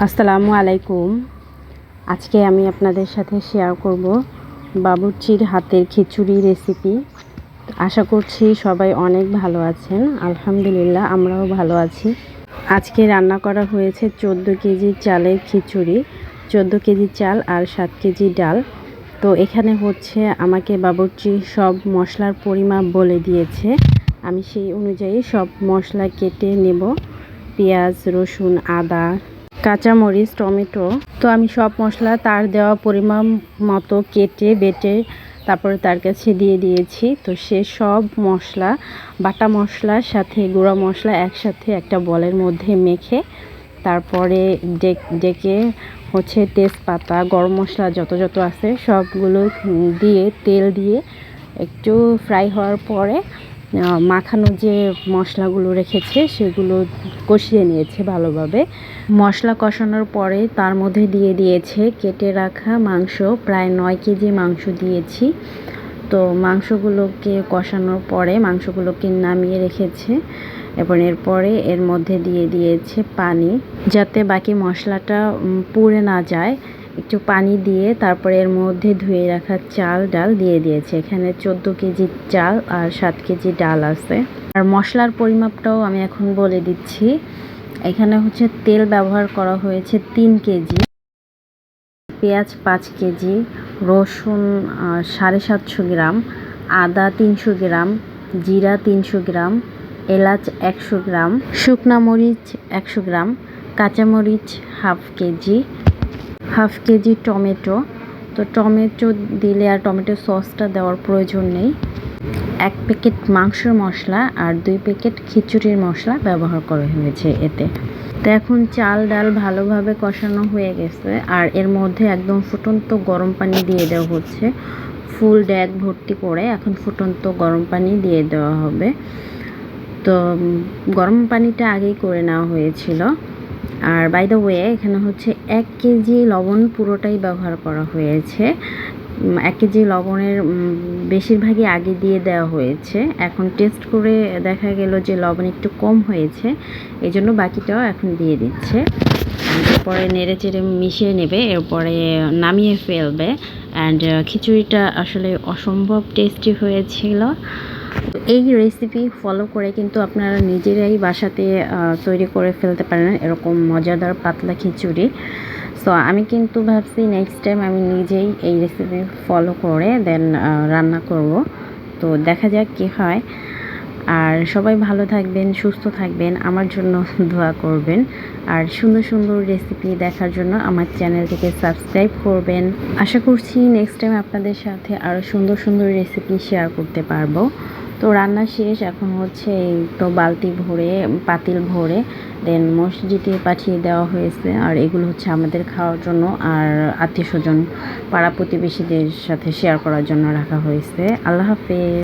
আসসালামু আলাইকুম। আজকে আমি আপনাদের সাথে শেয়ার করব বাবুর্চির হাতের খিচুড়ি রেসিপি। আশা করছি সবাই অনেক ভালো আছেন। আলহামদুলিল্লাহ আমরাও ভালো আছি। আজকে রান্না করা হয়েছে 14 কেজি চালের খিচুড়ি, 14 কেজি চাল আর 7 কেজি ডাল। তো এখানে হচ্ছে আমাকে বাবুর্চি সব মশলার পরিমাপ বলে দিয়েছে। আমি সেই অনুযায়ী সব মশলা কেটে নেব। পেঁয়াজ, রসুন, আদা, কাঁচামরিচ, টমেটো। তো আমি সব মশলা তার দেওয়া পরিমাণ মতো কেটে বেটে তারপরে তার কাছে দিয়ে দিয়েছি। তো সে সব মশলা, বাটা মশলার সাথে গুঁড়া মশলা একসাথে একটা বলের মধ্যে মেখে তারপরে ডেকে হচ্ছে তেজপাতা, গরম মশলা যত যত আছে সবগুলো দিয়ে তেল দিয়ে একটু ফ্রাই হওয়ার পরে মাখানো যে মশলাগুলো রেখেছে সেগুলো কষিয়ে নিয়েছে ভালোভাবে। মশলা কষানোর পরে তার মধ্যে দিয়ে দিয়েছে কেটে রাখা মাংস, প্রায় 9 কেজি মাংস দিয়েছি। তো মাংসগুলোকে কষানোর পরে মাংসগুলোকে নামিয়ে রেখেছে এবং এরপরে এর মধ্যে দিয়ে দিয়েছে পানি, যাতে বাকি মশলাটা পুড়ে না যায়। একটু পানি দিয়ে তারপরে এর মধ্যে ধুয়ে রাখা চাল ডাল দিয়ে দিয়েছে। এখানে 14 কেজি চাল আর 7 কেজি ডাল আছে। আর মশলার পরিমাপটাও আমি এখন বলে দিচ্ছি। এখানে হচ্ছে তেল ব্যবহার করা হয়েছে 3 কেজি, পেঁয়াজ 5 কেজি, রসুন 750 গ্রাম, আদা 300 গ্রাম, জিরা 300 গ্রাম, এলাচ 100 গ্রাম, শুকনা মরিচ 100 গ্রাম, কাঁচামরিচ হাফ কেজি টমেটো। তো টমেটো দিলে আর টমেটো সসটা দেওয়ার প্রয়োজন নেই। 1 প্যাকেট মাংসের মশলা আর 2 প্যাকেট খিচুড়ির মশলা ব্যবহার করা হয়েছে এতে। তো এখন চাল ডাল ভালোভাবে কষানো হয়ে গেছে আর এর মধ্যে একদম ফুটন্ত গরম পানি দিয়ে দেওয়া হচ্ছে। ফুল ড্যাগ ভর্তি করে এখন ফুটন্ত গরম পানি দিয়ে দেওয়া হবে। তো গরম পানিটা আগেই করে নেওয়া হয়েছিল। আর বাই দ্য ওয়ে এখানে হচ্ছে 1 কেজি লবণ পুরোটাই ব্যবহার করা হয়েছে। 1 কেজি লবণের বেশিরভাগই আগে দিয়ে দেওয়া হয়েছে। এখন টেস্ট করে দেখা গেল যে লবণ একটু কম হয়েছে, এই জন্য বাকিটাও এখন দিয়ে দিচ্ছে। এরপরে নেড়ে চেড়ে মিশিয়ে নেবে, এরপরে নামিয়ে ফেলবে। অ্যান্ড খিচুড়িটা আসলে অসম্ভব টেস্টি হয়েছিল। এই রেসিপি ফলো করে কিন্তু আপনারা নিজেরাই বাসাতে তৈরি করে ফেলতে পারেন এরকম মজাদার পাতলা খিচুড়ি। সো আমি কিন্তু ভাবছি নেক্সট টাইম আমি নিজেই এই রেসিপি ফলো করে দেন রান্না করব। তো দেখা যাক কী হয়। আর সবাই ভালো থাকবেন, সুস্থ থাকবেন, আমার জন্য দোয়া করবেন। আর সুন্দর সুন্দর রেসিপি দেখার জন্য আমার চ্যানেলটিকে সাবস্ক্রাইব করবেন। আশা করছি নেক্সট টাইম আপনাদের সাথে আরও সুন্দর সুন্দর রেসিপি শেয়ার করতে পারবো। তো রান্না শেষ, এখন হচ্ছে এই তো বালতি ভরে পাতিল ভরে দেন মসজিদে পাঠিয়ে দেওয়া হয়েছে। আর এগুলো হচ্ছে আমাদের খাওয়ার জন্য আর আত্মীয় স্বজন পাড়া প্রতিবেশীদের সাথে শেয়ার করার জন্য রাখা হয়েছে। আল্লাহ হাফেজ।